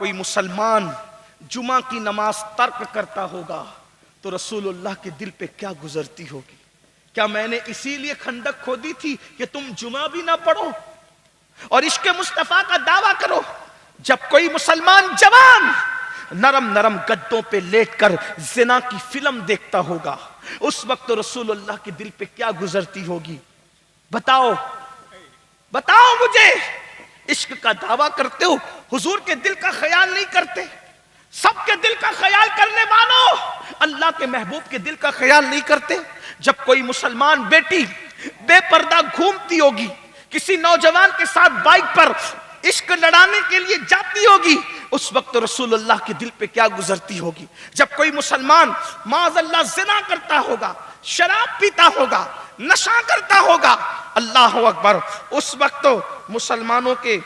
کوئی مسلمان جمعہ کی نماز ترک کرتا ہوگا تو رسول اللہ کے دل پہ کیا گزرتی ہوگی؟ کیا میں نے اسی لیے خندق کھودی تھی کہ تم جمعہ بھی نہ پڑھو اور عشق مصطفیٰ کا دعویٰ کرو؟ جب کوئی مسلمان جوان نرم نرم گدوں پہ لیٹ کر زنا کی فلم دیکھتا ہوگا اس وقت رسول اللہ کے دل پہ کیا گزرتی ہوگی؟ بتاؤ بتاؤ مجھے۔ عشق کا دعویٰ کرتے ہو، حضور کے دل کا خیال نہیں کرتے؟ سب کے دل کا خیال کرنے والوں اللہ کے محبوب کے دل کا خیال نہیں کرتے؟ جب کوئی مسلمان بیٹی بے پردہ گھومتی ہوگی، کسی نوجوان کے ساتھ بائک پر عشق لڑانے کے لیے جاتی ہوگی، اس وقت رسول اللہ کے دل پہ کیا گزرتی ہوگی؟ جب کوئی مسلمان معاذ اللہ زنا کرتا ہوگا، شراب پیتا ہوگا، نشہ کرتا ہوگا، اللہ اکبر، اس وقت تو مسلمانوں کے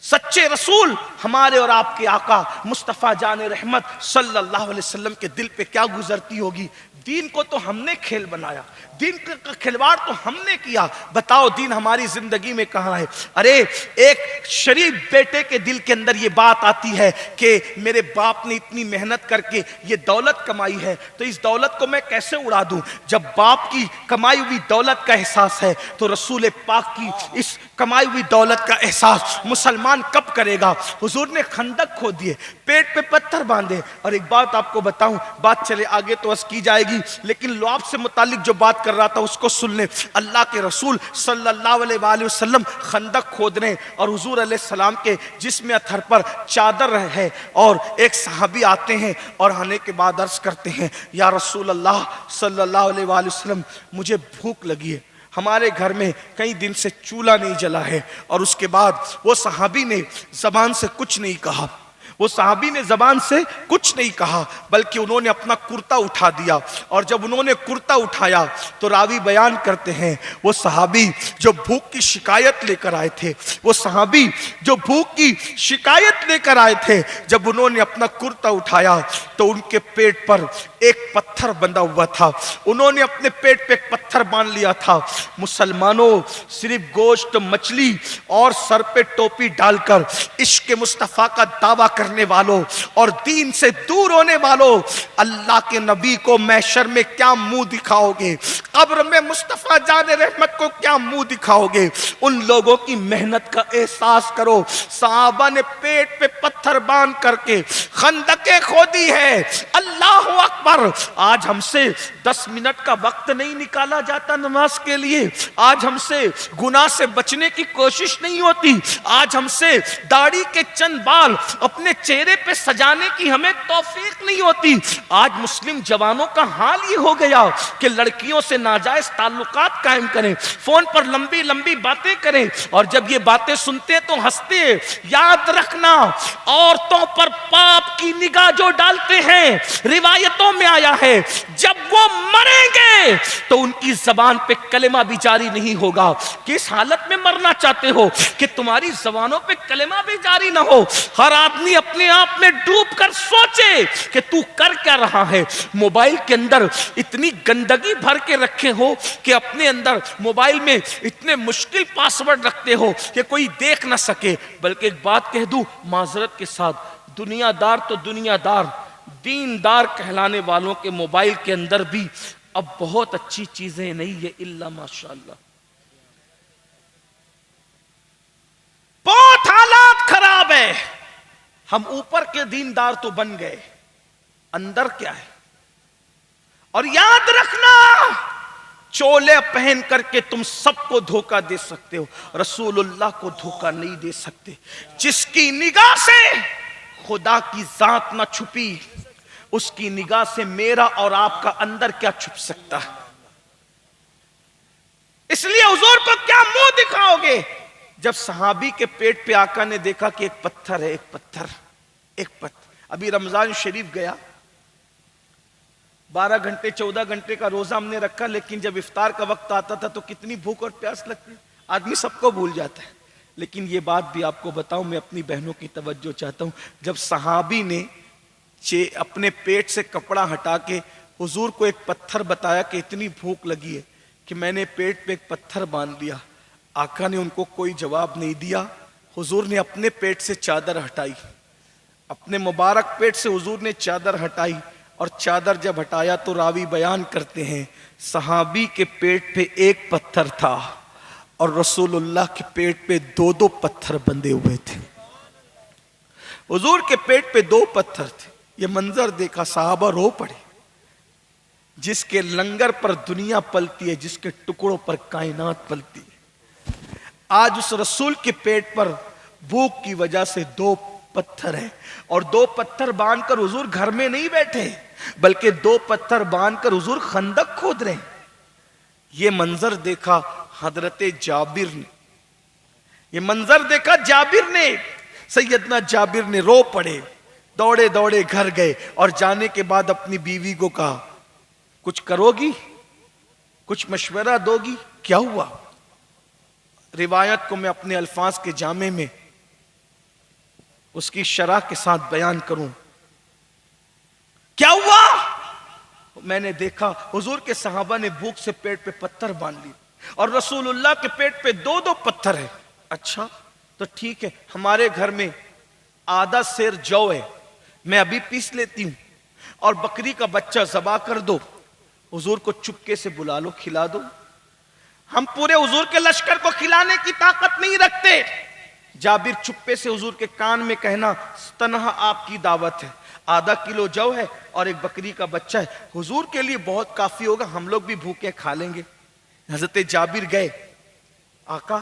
سچے رسول ہمارے اور آپ کے آقا مصطفیٰ جان رحمت صلی اللہ علیہ وسلم کے دل پہ کیا گزرتی ہوگی؟ دین کو تو ہم نے کھیل بنایا، دین کا کھلواڑ تو ہم نے کیا، بتاؤ دین ہماری زندگی میں کہاں ہے؟ ارے ایک شریف بیٹے کے دل کے اندر یہ بات آتی ہے کہ میرے باپ نے اتنی محنت کر کے یہ دولت کمائی ہے تو اس دولت کو میں کیسے اڑا دوں؟ جب باپ کی کمائی ہوئی دولت کا احساس ہے تو رسول پاک کی اس کمائی ہوئی دولت کا احساس مسلمان کب کرے گا؟ حضور نے خندق کھود دیے، پیٹ پہ پتھر باندھے، اور ایک بات آپ کو بتاؤں، بات چلے آگے تو عرض کی جائے گی لیکن لعاب سے متعلق جو بات کر رہا تھا اس کو سن لیں۔ اللہ کے رسول صلی اللہ علیہ وآلہ وسلم خندق کھود رہے ہیں اور حضور علیہ السلام کے جسم اطہر پر چادر ہے، اور ایک صحابی آتے ہیں اور آنے کے بعد عرض کرتے ہیں یا رسول اللہ صلی اللہ علیہ وآلہ وسلم مجھے بھوک لگی ہے، ہمارے گھر میں کئی دن سے چولہا نہیں جلا ہے۔ اور اس کے بعد وہ صحابی نے زبان سے کچھ نہیں کہا، وہ صحابی نے زبان سے کچھ نہیں کہا بلکہ انہوں نے اپنا کرتا اٹھا دیا، اور جب انہوں نے کرتا اٹھایا تو راوی بیان کرتے ہیں وہ صحابی جو بھوک کی شکایت لے کر آئے تھے، وہ صحابی جو بھوک کی شکایت لے کر آئے تھے، جب انہوں نے اپنا کرتا اٹھایا تو ان کے پیٹ پر ایک پتھر بندھا ہوا تھا، انہوں نے اپنے پیٹ پہ ایک پتھر باندھ لیا تھا۔ مسلمانوں، صرف گوشت مچھلی اور سر پہ ٹوپی ڈال کر عشق مصطفیٰ کا دعویٰ کرنے والوں اور دین سے دور ہونے والوں، اللہ کے نبی کو محشر میں کیا منہ دکھاؤ گے؟ قبر میں مصطفیٰ جان رحمت کو کیا منہ دکھاؤ گے؟ ان لوگوں کی محنت کا احساس کرو۔ صحابہ نے پیٹ پہ پتھر باندھ کر کے خندقیں کھودی ہے، اللہ اکبر۔ آج ہم سے 10 منٹ کا وقت نہیں نکالا جاتا نماز کے لیے، آج ہم سے گناہ سے بچنے کی کوشش نہیں ہوتی، آج ہم سے داڑھی کے چند بال اپنے چہرے پہ سجانے کی ہمیں توفیق نہیں ہوتی۔ آج مسلم جوانوں کا حال یہ ہو گیا کہ لڑکیوں سے ناجائز تعلقات قائم کریں، فون پر لمبی لمبی باتیں کریں، اور جب یہ باتیں سنتے تو ہنستے۔ یاد رکھنا، عورتوں پر پاپ کی نگاہ جو ڈالتے ہیں، روایتوں میں آیا ہے جب وہ مریں گے تو ان کی زبان پہ کلمہ بھی جاری نہیں ہوگا۔ کس حالت میں مرنا چاہتے ہو کہ تمہاری زبانوں پہ کلمہ بھی جاری نہ ہو؟ ہر آدمی اپنے آپ میں ڈوب کر سوچے کہ تو کر کیا رہا ہے۔ موبائل کے اندر اتنی گندگی بھر کے رکھے ہو کہ اپنے اندر موبائل میں اتنے مشکل پاسورڈ رکھتے ہو کہ کوئی دیکھ نہ سکے۔ بلکہ ایک بات کہہ دوں معذرت کے ساتھ، دنیا دار تو دنیا دار، دیندار کہلانے والوں کے موبائل کے اندر بھی اب بہت اچھی چیزیں نہیں ہے الا ماشاءاللہ۔ بہت حالات خراب ہے۔ ہم اوپر کے دیندار تو بن گئے، اندر کیا ہے؟ اور یاد رکھنا، چولے پہن کر کے تم سب کو دھوکہ دے سکتے ہو، رسول اللہ کو دھوکہ نہیں دے سکتے۔ جس کی نگاہ سے خدا کی ذات نہ چھپی، اس کی نگاہ سے میرا اور آپ کا اندر کیا چھپ سکتا ہے؟ اس لیے حضور کو کیا منہ دکھاؤ گے؟ جب صحابی کے پیٹ پہ آقا نے دیکھا کہ ایک پتھر ہے، ایک پتھر۔ ابھی رمضان شریف گیا، 12 گھنٹے 14 گھنٹے کا روزہ ہم نے رکھا، لیکن جب افطار کا وقت آتا تھا تو کتنی بھوک اور پیاس لگتی، آدمی سب کو بھول جاتا ہے۔ لیکن یہ بات بھی آپ کو بتاؤں، میں اپنی بہنوں کی توجہ چاہتا ہوں، جب صحابی نے اپنے پیٹ سے کپڑا ہٹا کے حضور کو ایک پتھر بتایا کہ اتنی بھوک لگی ہے کہ میں نے پیٹ پہ ایک پتھر باندھ لیا، آقا نے ان کو کوئی جواب نہیں دیا۔ حضور نے اپنے پیٹ سے چادر ہٹائی، اپنے مبارک پیٹ سے حضور نے چادر ہٹائی، اور چادر جب ہٹایا تو راوی بیان کرتے ہیں صحابی کے پیٹ پہ ایک پتھر تھا اور رسول اللہ کے پیٹ پہ دو دو پتھر بندھے ہوئے تھے۔ حضور کے پیٹ پہ دو پتھر تھے۔ یہ منظر دیکھا صحابہ رو پڑے۔ جس کے لنگر پر دنیا پلتی ہے، جس کے ٹکڑوں پر کائنات پلتی ہے، آج اس رسول کے پیٹ پر بھوک کی وجہ سے دو پتھر ہیں، اور دو پتھر باندھ کر حضور گھر میں نہیں بیٹھے بلکہ دو پتھر باندھ کر حضور خندق کھود رہے ہیں۔ یہ منظر دیکھا حضرت جابر نے، یہ منظر دیکھا جابر نے، سیدنا جابر نے رو پڑے، دوڑے دوڑے گھر گئے، اور جانے کے بعد اپنی بیوی کو کہا کچھ کرو گی، کچھ مشورہ دو گی؟ کیا ہوا؟ روایت کو میں اپنے الفاظ کے جامع میں اس کی شرح کے ساتھ بیان کروں۔ کیا ہوا؟ میں نے دیکھا حضور کے صحابہ نے بھوک سے پیٹ پہ پتھر باندھ لی، اور رسول اللہ کے پیٹ پہ دو دو پتھر ہیں۔ اچھا تو ٹھیک ہے، ہمارے گھر میں آدھا سیر جو ہے، میں ابھی پیس لیتی ہوں، اور بکری کا بچہ ذبح کر دو، حضور کو چپکے سے بلا لو، کھلا دو۔ ہم پورے حضور کے لشکر کو کھلانے کی طاقت نہیں رکھتے۔ جابر چپے سے حضور کے کان میں کہنا تنہا آپ کی دعوت ہے، آدھا کلو جو ہے اور ایک بکری کا بچہ ہے، حضور کے لیے بہت کافی ہوگا، ہم لوگ بھی بھوکے کھا لیں گے۔ حضرت جابر گئے، آقا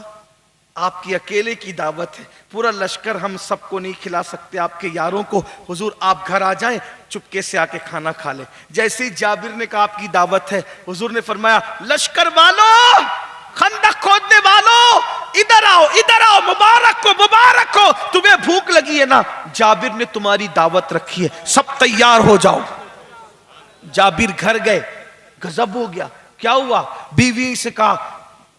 آپ کی اکیلے کی دعوت ہے، پورا لشکر ہم سب کو نہیں کھلا سکتے، آپ کے یاروں کو، حضور آپ گھر آ جائیں، چپکے سے آ کے کھانا کھا لیں۔ جیسے ہی جابر نے کہا آپ کی دعوت ہے، حضور نے فرمایا لشکر والوں، خندق کھودنے والوں، ادھر آؤ ادھر آؤ، مبارک ہو، تمہیں بھوک لگی ہے نا، جابر نے تمہاری دعوت رکھی ہے، سب تیار ہو جاؤ۔ جابر گھر گئے، غضب ہو گیا، کیا ہوا؟ بیوی سے کہا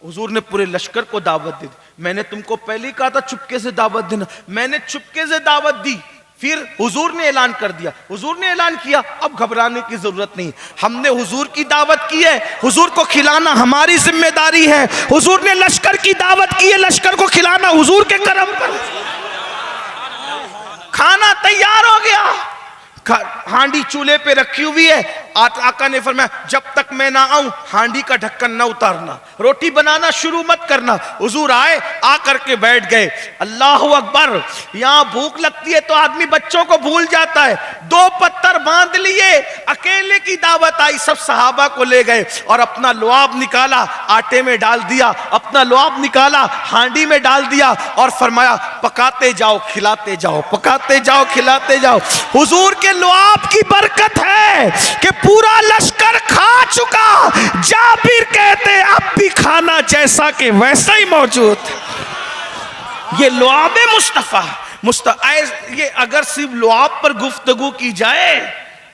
حضور نے پورے لشکر کو دعوت دی، میں نے تم کو پہلے ہی کہا تھا چپکے سے دعوت دینا، میں نے چپکے سے دعوت دی، پھر حضور نے اعلان کر دیا، حضور نے اعلان کیا، اب گھبرانے کی ضرورت نہیں، ہم نے حضور کی دعوت کی ہے، حضور کو کھلانا ہماری ذمہ داری ہے، حضور نے لشکر کی دعوت کی ہے، لشکر کو کھلانا حضور کے کرم پر۔ کھانا تیار ہو گیا، ہانڈی چولہے پہ رکھی ہوئی ہے، آقا نے فرمایا جب تک میں نہ آؤں ہانڈی کا ڈھکن نہ اتارنا، روٹی بنانا شروع مت کرنا۔ حضور آئے، آ کر کے بیٹھ گئے، اللہ اکبر۔ یہاں بھوک لگتی ہے تو آدمی بچوں کو بھول جاتا ہے، دو پتھر باندھ لیے، اکیلے کی دعوت آئی، سب صحابہ کو لے گئے اور اپنا لعاب نکالا، آٹے میں ڈال دیا، اپنا لعاب نکالا، ہانڈی میں ڈال دیا، اور فرمایا پکاتے جاؤ کھلاتے جاؤ، پکاتے جاؤ کھلاتے جاؤ۔ حضور کے لعاب کی برکت ہے کہ پورا لشکر کھا چکا، جابر کہتے اب بھی کھانا جیسا کہ ویسا ہی موجود۔ یہ لعاب مصطفیٰ، یہ اگر صرف لعاب پر گفتگو کی جائے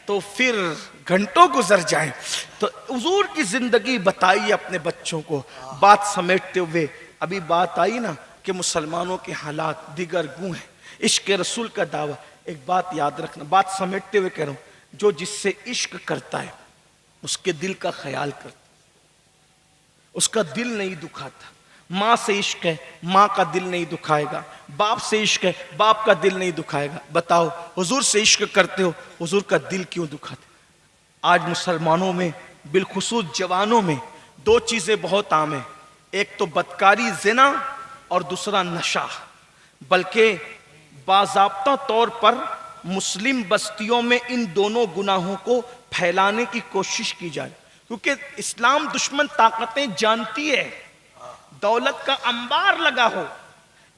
تو پھر گھنٹوں گزر جائیں۔ تو حضور کی زندگی بتائیے اپنے بچوں کو، بات سمیٹتے ہوئے ابھی بات آئی نا کہ مسلمانوں کے حالات دیگر گوں ہیں، عشق رسول کا دعویٰ۔ ایک بات یاد رکھنا، بات سمیٹتے ہوئے کہہ رہا ہوں، جو جس سے عشق کرتا ہے اس کے دل کا خیال کرتا، اس کا دل نہیں دکھاتا۔ ماں سے عشق ہے، ماں کا دل نہیں دکھائے گا، باپ سے عشق ہے، باپ کا دل نہیں دکھائے گا۔ بتاؤ حضور سے عشق کرتے ہو، حضور کا دل کیوں دکھاتے؟ آج مسلمانوں میں بالخصوص جوانوں میں دو چیزیں بہت عام ہیں، ایک تو بدکاری زنا اور دوسرا نشہ، بلکہ باضابطہ طور پر مسلم بستیوں میں ان دونوں گناہوں کو پھیلانے کی کوشش کی جائے، کیونکہ اسلام دشمن طاقتیں جانتی ہے، دولت کا انبار لگا ہو،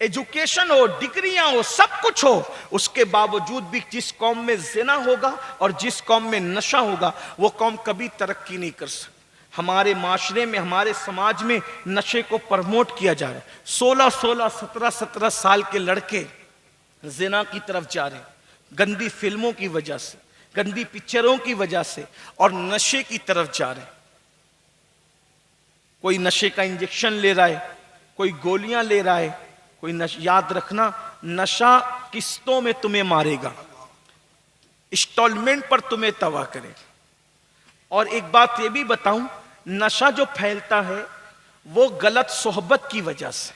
ایجوکیشن ہو، ڈگریاں ہو، سب کچھ ہو، اس کے باوجود بھی جس قوم میں زنا ہوگا اور جس قوم میں نشہ ہوگا وہ قوم کبھی ترقی نہیں کر سکتی۔ ہمارے معاشرے میں، ہمارے سماج میں نشے کو پرموٹ کیا جا رہا ہے، 16 سال کے لڑکے زنا کی طرف جا رہے ہیں، گندی فلموں کی وجہ سے، گندی پکچروں کی وجہ سے، اور نشے کی طرف جا رہے ہیں۔ کوئی نشے کا انجیکشن لے رہا ہے، کوئی گولیاں لے رہا ہے، کوئی یاد رکھنا نشہ قسطوں میں تمہیں مارے گا، انسٹالمنٹ پر تمہیں تباہ کرے گا۔ اور ایک بات یہ بھی بتاؤں، نشہ جو پھیلتا ہے وہ غلط صحبت کی وجہ سے،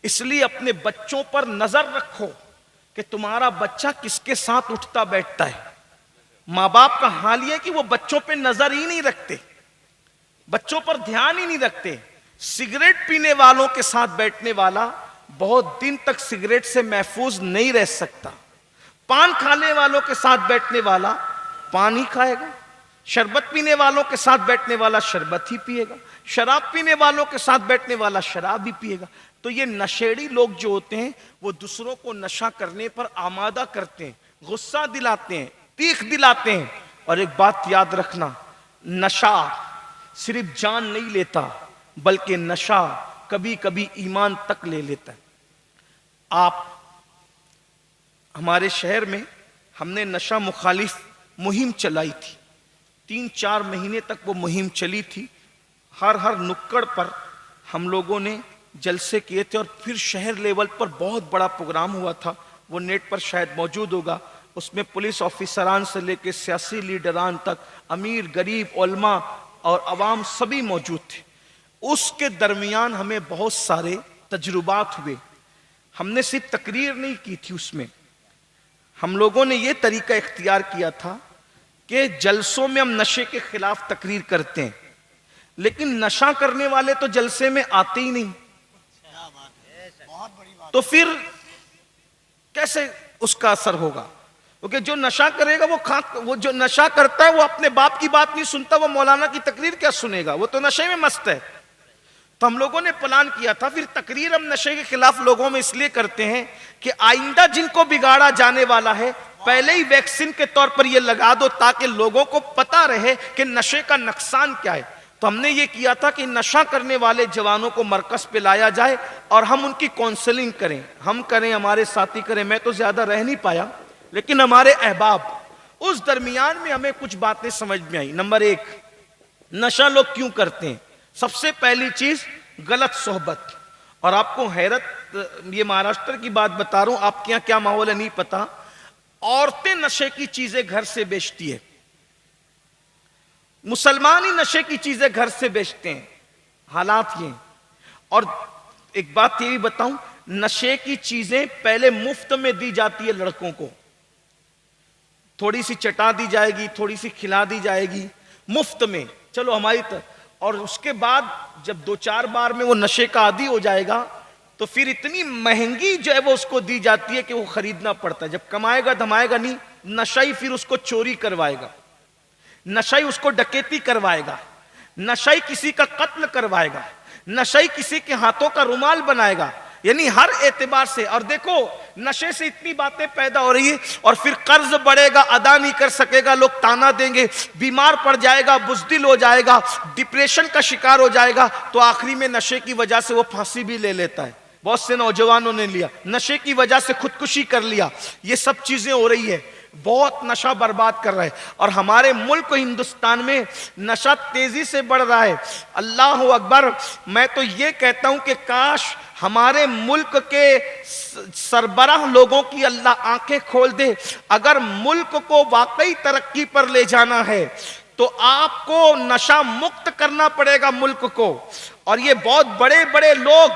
اس لیے اپنے بچوں پر نظر رکھو کہ تمہارا بچہ کس کے ساتھ اٹھتا بیٹھتا ہے. ماں باپ کا حال یہ کہ وہ بچوں پہ نظر ہی نہیں رکھتے, بچوں پر دھیان ہی نہیں رکھتے. سگریٹ پینے والوں کے ساتھ بیٹھنے والا بہت دن تک سگریٹ سے محفوظ نہیں رہ سکتا. پان کھانے والوں کے ساتھ بیٹھنے والا پان ہی کھائے گا. شربت پینے والوں کے ساتھ بیٹھنے والا شربت ہی پیے گا. شراب پینے والوں کے ساتھ بیٹھنے والا شراب ہی پیے گا. تو یہ نشیڑی لوگ جو ہوتے ہیں وہ دوسروں کو نشہ کرنے پر آمادہ کرتے ہیں, غصہ دلاتے ہیں, تیخ دلاتے ہیں. اور ایک بات یاد رکھنا, نشہ صرف جان نہیں لیتا بلکہ نشہ کبھی کبھی ایمان تک لے لیتا ہے. آپ ہمارے شہر میں ہم نے نشہ مخالف مہم چلائی تھی. 3-4 مہینے تک وہ مہم چلی تھی. ہر نکڑ پر ہم لوگوں نے جلسے کیے تھے, اور پھر شہر لیول پر بہت بڑا پروگرام ہوا تھا, وہ نیٹ پر شاید موجود ہوگا. اس میں پولیس آفیسران سے لے کے سیاسی لیڈران تک, امیر غریب علماء اور عوام سبھی موجود تھے. اس کے درمیان ہمیں بہت سارے تجربات ہوئے. ہم نے صرف تقریر نہیں کی تھی, اس میں ہم لوگوں نے یہ طریقہ اختیار کیا تھا کہ جلسوں میں ہم نشے کے خلاف تقریر کرتے ہیں, لیکن نشہ کرنے والے تو جلسے میں آتے ہی نہیں. تو پھر کیسے اس کا اثر ہوگا؟ کیونکہ جو نشہ کرے گا وہ جو نشہ کرتا ہے وہ اپنے باپ کی بات نہیں سنتا, وہ مولانا کی تقریر کیا سنے گا, وہ تو نشے میں مست ہے. تو ہم لوگوں نے پلان کیا تھا, پھر تقریر ہم نشے کے خلاف لوگوں میں اس لیے کرتے ہیں کہ آئندہ جن کو بگاڑا جانے والا ہے پہلے ہی ویکسین کے طور پر یہ لگا دو, تاکہ لوگوں کو پتا رہے کہ نشے کا نقصان کیا ہے. تو ہم نے یہ کیا تھا کہ نشہ کرنے والے جوانوں کو مرکز پہ لایا جائے اور ہم ان کی کونسلنگ کریں, ہم کریں, ہمارے ساتھی کریں. میں تو زیادہ رہ نہیں پایا, لیکن ہمارے احباب, اس درمیان میں ہمیں کچھ باتیں سمجھ میں آئی. نمبر 1, نشہ لوگ کیوں کرتے ہیں؟ سب سے پہلی چیز غلط صحبت. اور آپ کو حیرت, یہ مہاراشٹر کی بات بتا رہا ہوں, آپ کے یہاں کیا ماحول ہے نہیں پتا, عورتیں نشے کی چیزیں گھر سے بیچتی ہے, مسلمان ہی نشے کی چیزیں گھر سے بیچتے ہیں. حالات یہ. اور ایک بات یہ بھی بتاؤں, نشے کی چیزیں پہلے مفت میں دی جاتی ہے لڑکوں کو, تھوڑی سی چٹا دی جائے گی, تھوڑی سی کھلا دی جائے گی مفت میں, چلو ہماری اور اس کے بعد جب 2-4 بار میں وہ نشے کا عادی ہو جائے گا تو پھر اتنی مہنگی جو ہے وہ اس کو دی جاتی ہے کہ وہ خریدنا پڑتا ہے. جب کمائے گا دھمائے گا نہیں, نشائی پھر اس کو چوری کروائے گا, نشائی اس کو ڈکیتی کروائے گا, نشائی کسی کا قتل کروائے گا, نشائی کسی کے ہاتھوں کا رومال بنائے گا. یعنی ہر اعتبار سے. اور دیکھو نشے سے اتنی باتیں پیدا ہو رہی ہے, اور پھر قرض بڑھے گا, ادا نہیں کر سکے گا, لوگ تانا دیں گے, بیمار پڑ جائے گا, بزدل ہو جائے گا, ڈپریشن کا شکار ہو جائے گا, تو آخری میں نشے کی وجہ سے وہ پھانسی بھی لے لیتا ہے. بہت سے نوجوانوں نے لیا, نشے کی وجہ سے خودکشی کر لیا. یہ سب چیزیں ہو رہی ہے, بہت نشہ برباد کر رہا ہے. اور ہمارے ملک ہندوستان میں نشہ تیزی سے بڑھ رہا ہے. اللہ اکبر. میں تو یہ کہتا ہوں کہ کاش ہمارے ملک کے سربراہ لوگوں کی اللہ آنکھیں کھول دے. اگر ملک کو واقعی ترقی پر لے جانا ہے تو آپ کو نشہ مکت کرنا پڑے گا ملک کو. اور یہ بہت بڑے بڑے لوگ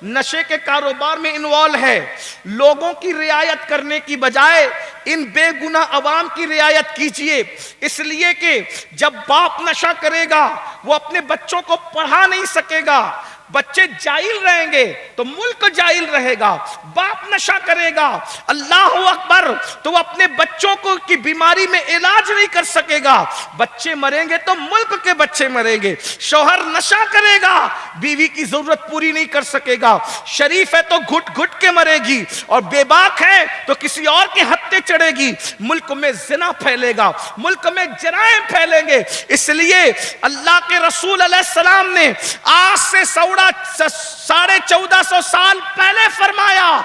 نشے کے کاروبار میں انوالو ہے. لوگوں کی رعایت کرنے کی بجائے ان بے گناہ عوام کی رعایت کیجئے. اس لیے کہ جب باپ نشہ کرے گا وہ اپنے بچوں کو پڑھا نہیں سکے گا, بچے جاہل رہیں گے تو ملک جاہل رہے گا. باپ نشہ کرے گا, اللہ اکبر, تو وہ اپنے بچوں کو کی بیماری میں علاج نہیں کر سکے گا, بچے مریں گے تو ملک کے بچے مریں گے. شوہر نشہ کرے گا, بیوی کی ضرورت پوری نہیں کر سکے گا. شریف ہے تو گھٹ گھٹ کے مرے گی, اور بے باک ہے تو کسی اور کے ہتھے چڑھے گی. ملک میں زنا پھیلے گا, ملک میں جرائم پھیلیں گے. اس لیے اللہ کے رسول علیہ السلام نے آج سے 1450 سال پہلے فرمایا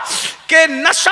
کہ نشہ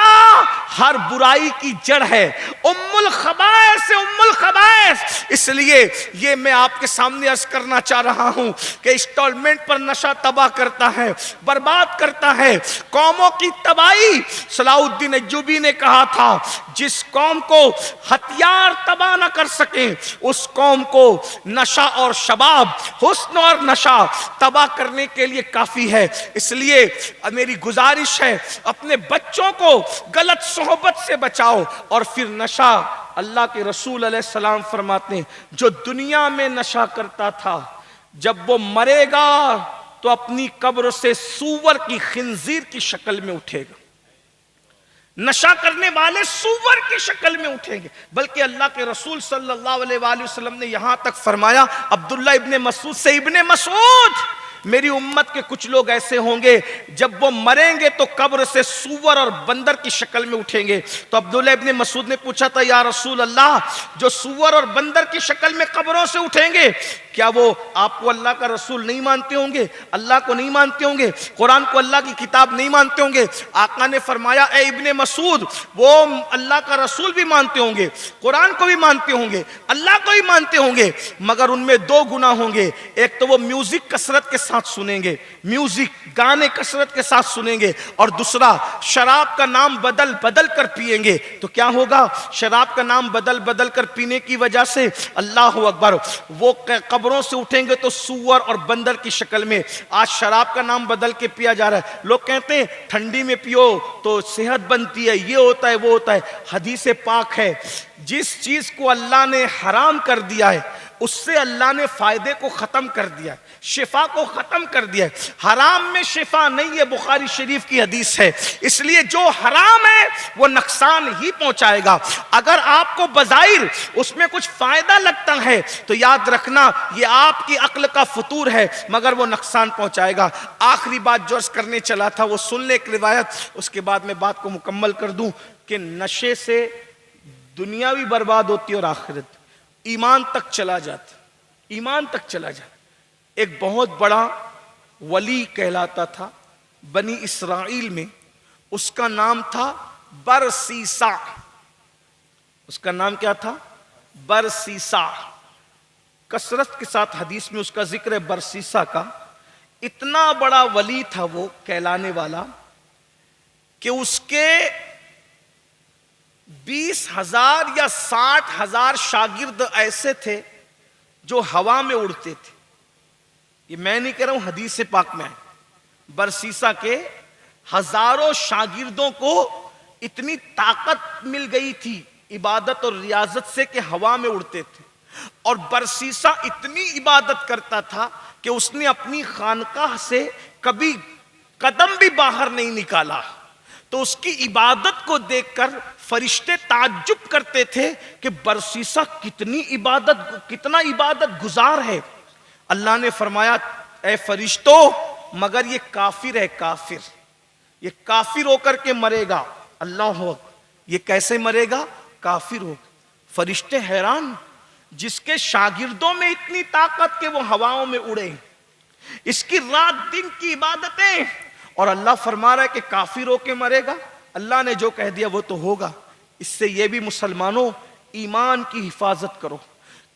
ہر برائی کی جڑ ہے, ام الخبائث ام الخبائث. اس لیے یہ میں آپ کے سامنے عرض کرنا چاہ رہا ہوں کہ انسٹالمنٹ پر نشہ تباہ کرتا ہے, برباد کرتا ہے, قوموں کی تباہی. صلاح الدین ایوبی نے کہا تھا جس قوم کو ہتھیار تباہ نہ کر سکیں اس قوم کو نشہ اور شباب, حسن اور نشہ تباہ کرنے کے لیے کافی ہے. اس لیے میری گزارش ہے اپنے بچوں کو غلط صحبت سے بچاؤ. اور پھر نشہ، اللہ کے رسول علیہ السلام فرماتے ہیں جو دنیا میں نشہ کرتا تھا جب وہ مرے گا تو اپنی قبر سے سور کی، خنزیر کی شکل میں اٹھے گا. نشہ کرنے والے سور کی شکل میں اٹھیں گے. بلکہ اللہ کے رسول صلی اللہ علیہ وآلہ وسلم نے یہاں تک فرمایا عبداللہ ابن مسعود سے، ابن مسعود میری امت کے کچھ لوگ ایسے ہوں گے جب وہ مریں گے تو قبر سے سور اور بندر کی شکل میں اٹھیں گے. تو عبداللہ ابن مسعود نے پوچھا تھا یا رسول اللہ جو سور اور بندر کی شکل میں قبروں سے اٹھیں گے کیا وہ آپ کو اللہ کا رسول نہیں مانتے ہوں گے، اللہ کو نہیں مانتے ہوں گے، قرآن کو اللہ کی کتاب نہیں مانتے ہوں گے؟ آقا نے فرمایا اے ابن مسعود وہ اللہ کا رسول بھی مانتے ہوں گے، قرآن کو بھی مانتے ہوں گے، اللہ کو بھی مانتے ہوں گے، مگر ان میں دو گناہ ہوں گے. ایک تو وہ میوزک کثرت کے ساتھ سنیں گے، میوزک گانے کثرت کے ساتھ سنیں گے، اور دوسرا شراب کا نام بدل بدل کر پیئیں گے. تو کیا ہوگا؟ شراب کا نام بدل بدل کر پینے کی وجہ سے اللہ اکبر وہ قبروں سے اٹھیں گے تو سور اور بندر کی شکل میں. آج شراب کا نام بدل کے پیا جا رہا ہے. لوگ کہتے ہیں ٹھنڈی میں پیو تو صحت بنتی ہے، یہ ہوتا ہے وہ ہوتا ہے. حدیث پاک ہے جس چیز کو اللہ نے حرام کر دیا ہے اس سے اللہ نے فائدے کو ختم کر دیا ہے، شفا کو ختم کر دیا ہے. حرام میں شفا نہیں ہے، بخاری شریف کی حدیث ہے. اس لیے جو حرام ہے وہ نقصان ہی پہنچائے گا. اگر آپ کو بظاہر اس میں کچھ فائدہ لگتا ہے تو یاد رکھنا یہ آپ کی عقل کا فطور ہے مگر وہ نقصان پہنچائے گا. آخری بات جو عرض کرنے چلا تھا وہ سن لے ایک روایت، اس کے بعد میں بات کو مکمل کر دوں کہ نشے سے دنیا بھی برباد ہوتی ہے اور آخرت، ایمان تک چلا جاتا، ایمان تک چلا جاتا. ایک بہت بڑا ولی کہلاتا تھا بنی اسرائیل میں، اس کا نام تھا برسیسا. اس کا نام کیا تھا؟ برسیسا. کثرت کے ساتھ حدیث میں اس کا ذکر ہے برسیسا کا. اتنا بڑا ولی تھا وہ کہلانے والا کہ اس کے 20,000 یا 60,000 شاگرد ایسے تھے جو ہوا میں اڑتے تھے. یہ میں نہیں کہہ رہا ہوں، حدیث پاک میں ہے. برسیسا کے ہزاروں شاگردوں کو اتنی طاقت مل گئی تھی عبادت اور ریاضت سے کہ ہوا میں اڑتے تھے. اور برسیسا اتنی عبادت کرتا تھا کہ اس نے اپنی خانقاہ سے کبھی قدم بھی باہر نہیں نکالا. تو اس کی عبادت کو دیکھ کر فرشتے تعجب کرتے تھے کہ برسیسا کتنا عبادت گزار ہے. اللہ نے فرمایا اے فرشتوں مگر یہ کافر ہے، کافر، یہ کافر ہو کر کے مرے گا. اللہ اکبر، یہ کیسے مرے گا؟ کافر ہو. فرشتے حیران، جس کے شاگردوں میں اتنی طاقت کہ وہ ہواؤں میں اڑے، اس کی رات دن کی عبادتیں، اور اللہ فرما رہا ہے کہ کافر ہو کے مرے گا. اللہ نے جو کہہ دیا وہ تو ہوگا. اس سے یہ بھی مسلمانوں ایمان کی حفاظت کرو.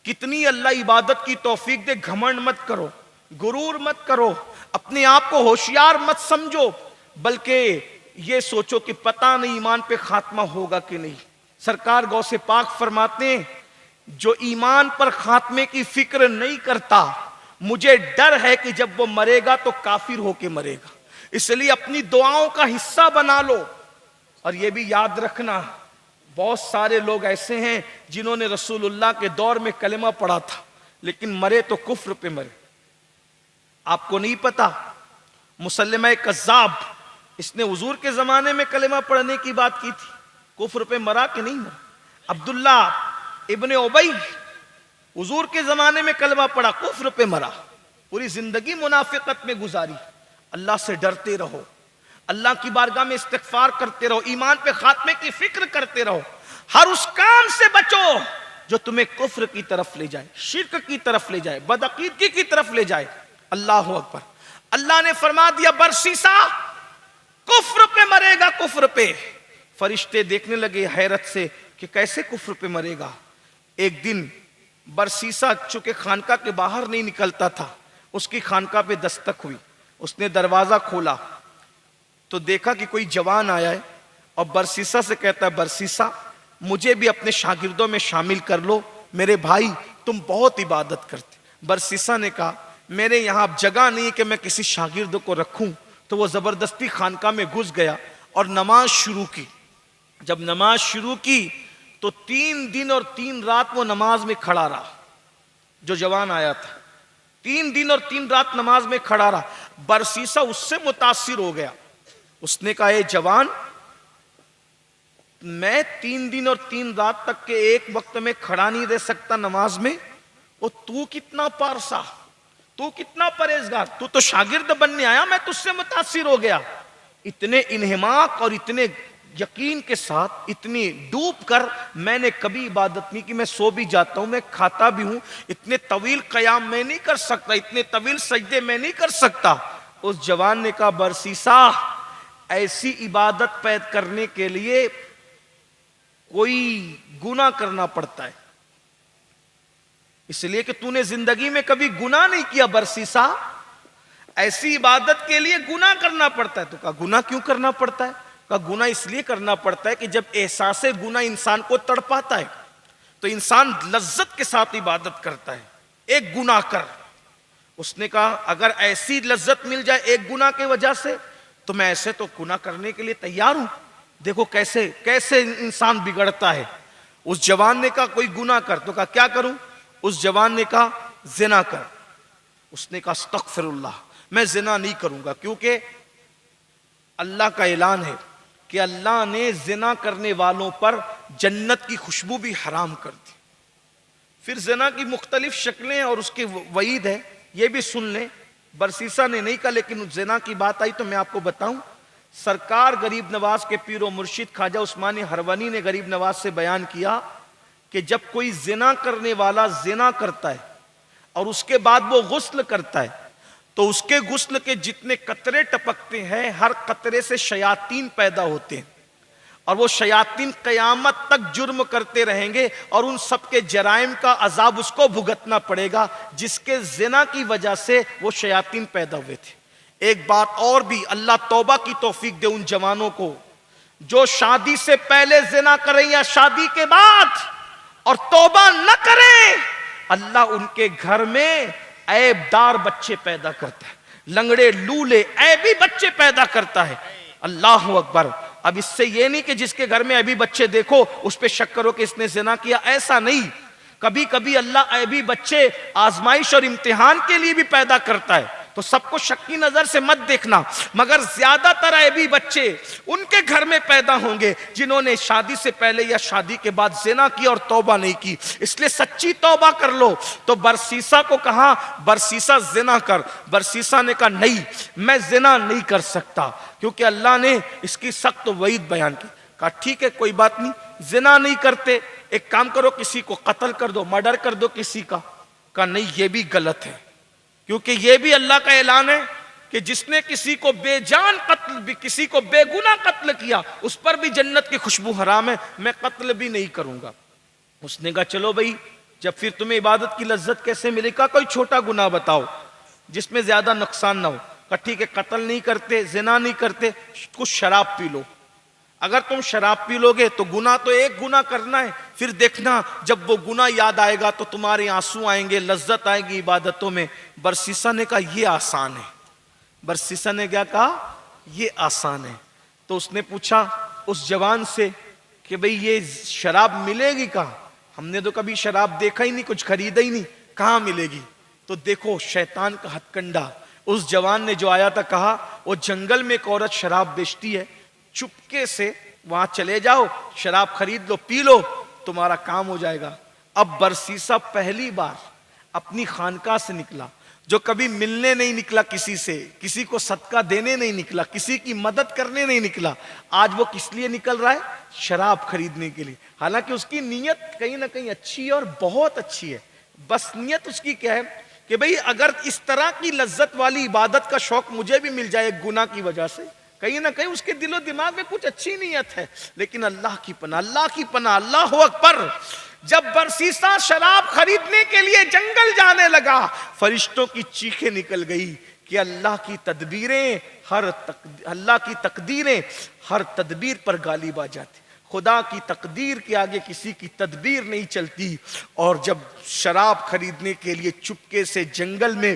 کتنی اللہ عبادت کی توفیق دے، گھمنڈ مت کرو، غرور مت کرو، اپنے آپ کو ہوشیار مت سمجھو، بلکہ یہ سوچو کہ پتہ نہیں ایمان پہ خاتمہ ہوگا کہ نہیں. سرکار غوث پاک فرماتے ہیں جو ایمان پر خاتمے کی فکر نہیں کرتا مجھے ڈر ہے کہ جب وہ مرے گا تو کافر ہو کے مرے گا. اس لیے اپنی دعاؤں کا حصہ بنا لو. اور یہ بھی یاد رکھنا بہت سارے لوگ ایسے ہیں جنہوں نے رسول اللہ کے دور میں کلمہ پڑھا تھا لیکن مرے تو کفر پہ مرے. آپ کو نہیں پتا مسلمہ کذاب، اس نے حضور کے زمانے میں کلمہ پڑھنے کی بات کی تھی، کفر پہ مرا کہ نہیں مرا؟ عبداللہ ابن ابی حضور کے زمانے میں کلمہ پڑھا، کفر پہ مرا، پوری زندگی منافقت میں گزاری. اللہ سے ڈرتے رہو، اللہ کی بارگاہ میں استغفار کرتے رہو، ایمان پہ خاتمے کی فکر کرتے رہو. ہر اس کام سے بچو جو تمہیں کفر کی طرف لے جائے، شرک کی طرف لے جائے، بدعقیدگی کی طرف لے جائے. اللہ اکبر. اللہ نے فرما دیا برسیسا کفر پہ مرے گا، کفر پہ. فرشتے دیکھنے لگے حیرت سے کہ کیسے کفر پہ مرے گا. ایک دن برسیسا چونکہ خانقاہ کے باہر نہیں نکلتا تھا، اس کی خانقاہ پہ دستک ہوئی. اس نے دروازہ کھولا تو دیکھا کہ کوئی جوان آیا ہے اور برسیسا سے کہتا ہے برسیسا مجھے بھی اپنے شاگردوں میں شامل کر لو، میرے بھائی تم بہت عبادت کرتے. برسیسا نے کہا میرے یہاں اب جگہ نہیں کہ میں کسی شاگرد کو رکھوں. تو وہ زبردستی خانقاہ میں گھس گیا اور نماز شروع کی. جب نماز شروع کی تو 3 دن اور 3 رات وہ نماز میں کھڑا رہا. جو جوان آیا تھا 3 دن اور 3 رات نماز میں کھڑا رہا. برسیسا اس سے متاثر ہو گیا. اس نے کہا اے جوان، میں 3 دن اور 3 رات تک کے ایک وقت میں کھڑا نہیں رہ سکتا نماز میں، اور تو کتنا پارسا، تو کتنا پرہیزگار، تو تو شاگرد بننے آیا، میں تجھ سے متاثر ہو گیا. اتنے انہماک اور اتنے یقین کے ساتھ، اتنی ڈوب کر میں نے کبھی عبادت نہیں کی. میں سو بھی جاتا ہوں، میں کھاتا بھی ہوں، اتنے طویل قیام میں نہیں کر سکتا، اتنے طویل سجدے میں نہیں کر سکتا. اس جوان نے کہا برسیسا، ایسی عبادت پید کرنے کے لیے کوئی گناہ کرنا پڑتا ہے، اس لیے کہ تو نے زندگی میں کبھی گناہ نہیں کیا. برسیسا، ایسی عبادت کے لیے گناہ کرنا پڑتا ہے. تو کہا گناہ کیوں کرنا پڑتا ہے؟ کہا گناہ اس لیے کرنا پڑتا ہے کہ جب احساس گناہ انسان کو تڑپاتا ہے تو انسان لذت کے ساتھ عبادت کرتا ہے. ایک گناہ کر. اس نے کہا اگر ایسی لذت مل جائے ایک گناہ کی وجہ سے تو میں ایسے تو گناہ کرنے کے لیے تیار ہوں. دیکھو کیسے کیسے انسان بگڑتا ہے. اس جوان نے کہا کوئی گناہ کر. تو کہا کیا کروں؟ اس جوان نے کہا زنا کر. اس نے کہا استغفر اللہ، میں زنا نہیں کروں گا، کیونکہ اللہ کا اعلان ہے کہ اللہ نے زنا کرنے والوں پر جنت کی خوشبو بھی حرام کر دی. پھر زنا کی مختلف شکلیں اور اس کے وعید ہے، یہ بھی سن لیں. برسیسا نے نہیں کہا، لیکن زنا کی بات آئی تو میں آپ کو بتاؤں. سرکار غریب نواز کے پیر و مرشد خواجہ عثمان ہروانی نے غریب نواز سے بیان کیا کہ جب کوئی زنا کرنے والا زنا کرتا ہے اور اس کے بعد وہ غسل کرتا ہے تو اس کے غسل کے جتنے قطرے ٹپکتے ہیں ہر قطرے سے شیاطین پیدا ہوتے ہیں، اور وہ شیاطین قیامت تک جرم کرتے رہیں گے اور ان سب کے جرائم کا عذاب اس کو بھگتنا پڑے گا جس کے زنا کی وجہ سے وہ شیاطین پیدا ہوئے تھے. ایک بات اور بھی، اللہ توبہ کی توفیق دے ان جوانوں کو جو شادی سے پہلے زنا کریں یا شادی کے بعد اور توبہ نہ کریں. اللہ ان کے گھر میں عیب دار بچے پیدا کرتا ہے، لنگڑے لولے عیبی بچے پیدا کرتا ہے. اللہ اکبر. اب اس سے یہ نہیں کہ جس کے گھر میں عیبی بچے دیکھو اس پہ شک کرو کہ اس نے زنا کیا، ایسا نہیں. کبھی کبھی اللہ عیبی بچے آزمائش اور امتحان کے لیے بھی پیدا کرتا ہے، تو سب کو شک کی نظر سے مت دیکھنا، مگر زیادہ تر عیبی بچے ان کے گھر میں پیدا ہوں گے جنہوں نے شادی سے پہلے یا شادی کے بعد زنا کی اور توبہ نہیں کی. اس لیے سچی توبہ کر لو. تو برسیسا کو کہا برسیسا زنا کر. برسیسا نے کہا نہیں، میں زنا نہیں کر سکتا کیونکہ اللہ نے اس کی سخت وعید بیان کی. کہا ٹھیک ہے کوئی بات نہیں، زنا نہیں کرتے، ایک کام کرو کسی کو قتل کر دو، مرڈر کر دو کسی کا. کہا نہیں، یہ بھی غلط ہے، کیونکہ یہ بھی اللہ کا اعلان ہے کہ جس نے کسی کو بے جان قتل بھی، کسی کو بے گناہ قتل کیا، اس پر بھی جنت کی خوشبو حرام ہے، میں قتل بھی نہیں کروں گا. اس نے کہا چلو بھائی، جب پھر تمہیں عبادت کی لذت کیسے ملے؟ کہا کوئی چھوٹا گناہ بتاؤ جس میں زیادہ نقصان نہ ہو. کہا ٹھیک ہے، قتل نہیں کرتے، زنا نہیں کرتے، کچھ شراب پی لو. اگر تم شراب پی لو گے تو گناہ تو ایک گناہ کرنا ہے، پھر دیکھنا جب وہ گناہ یاد آئے گا تو تمہارے آنسو آئیں گے، لذت آئے گی عبادتوں میں. برسیسا نے کہا یہ آسان ہے. برسیسا نے کیا کہا؟ یہ آسان ہے. تو اس نے پوچھا اس جوان سے کہ بھئی یہ شراب ملے گی کہاں؟ ہم نے تو کبھی شراب دیکھا ہی نہیں، کچھ خریدا ہی نہیں، کہاں ملے گی؟ تو دیکھو شیطان کا ہتھ کنڈا. اس جوان نے جو آیا تھا کہا وہ جنگل میں ایک عورت شراب بیچتی ہے، چپکے سے وہاں چلے جاؤ، شراب خرید لو، پی لو، تمہارا کام ہو جائے گا. اب برسیسا پہلی بار اپنی خانقاہ سے نکلا، جو کبھی ملنے نہیں نکلا کسی سے، کسی کو صدقہ دینے نہیں نکلا، کسی کی مدد کرنے نہیں نکلا. آج وہ کس لیے نکل رہا ہے؟ شراب خریدنے کے لیے. حالانکہ اس کی نیت کہیں نہ کہیں اچھی ہے اور بہت اچھی ہے. بس نیت اس کی کیا ہے کہ بھئی اگر اس طرح کی لذت والی عبادت کا شوق مجھے بھی مل جائے گناہ کی وجہ سے، کہیں نہ کہیں اس کے دل و دماغ میں کچھ اچھی نیت ہے. لیکن اللہ کی پناہ، اللہ کی پناہ، اللہ اکبر. جب برسیسا شراب خریدنے کے لیے جنگل جانے لگا، فرشتوں کی چیخیں نکل گئی کہ اللہ کی تقدیریں ہر تدبیر پر غالب آ جاتی. خدا کی تقدیر کے آگے کسی کی تدبیر نہیں چلتی. اور جب شراب خریدنے کے لیے چپکے سے جنگل میں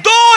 2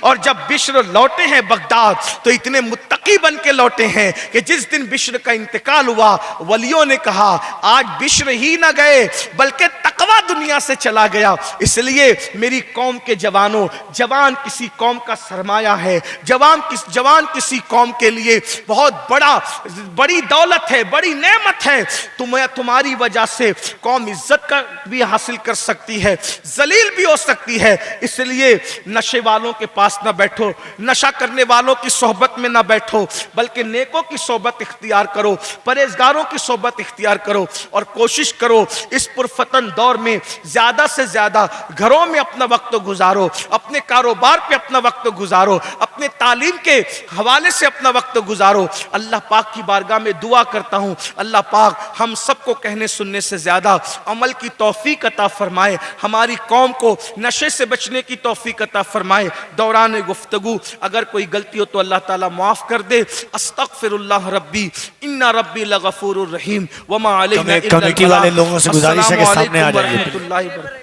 اور جب بشر لوٹے ہیں بغداد تو اتنے متقی بن کے لوٹے ہیں کہ جس دن بشر کا انتقال ہوا ولیوں نے کہا آج بشر ہی نہ گئے بلکہ تقوی دنیا سے چلا گیا۔ اس لیے میری قوم کے جوانوں، جوان کسی قوم کا سرمایہ ہے، جوان کسی قوم کے لیے بہت بڑی دولت ہے، بڑی نعمت ہے۔ تمہاری وجہ سے قوم عزت کا بھی حاصل کر سکتی ہے، ذلیل بھی ہو سکتی ہے۔ اس لیے نشے والوں کے پاس نہ بیٹھو، نشہ کرنے والوں کی صحبت میں نہ بیٹھو، بلکہ نیکوں کی صحبت اختیار کرو، پرہیزگاروں کی صحبت اختیار کرو، اور کوشش کرو اس پرفتن دور میں زیادہ سے زیادہ گھروں میں اپنا وقت گزارو، اپنے کاروبار پہ اپنا وقت گزارو، اپنے تعلیم کے حوالے سے اپنا وقت گزارو۔ اللہ پاک کی بارگاہ میں دعا کرتا ہوں اللہ پاک ہم سب کو کہنے سننے سے زیادہ عمل کی توفیق عطا فرمائے، ہماری قوم کو نشے سے بچنے کی توفیق عطا فرمائے۔ دوران گفتگو اگر کوئی غلطی ہو تو اللہ تعالیٰ معاف کر دے۔ استغفر اللہ ربی ان ربی لغفور الرحیم وما علینا الا کمیٹی والے لوگوں سے گزارش ہے کہ سامنے آ جائیے۔ السلام علیکم ورحمۃ اللہ وبرکاتہ۔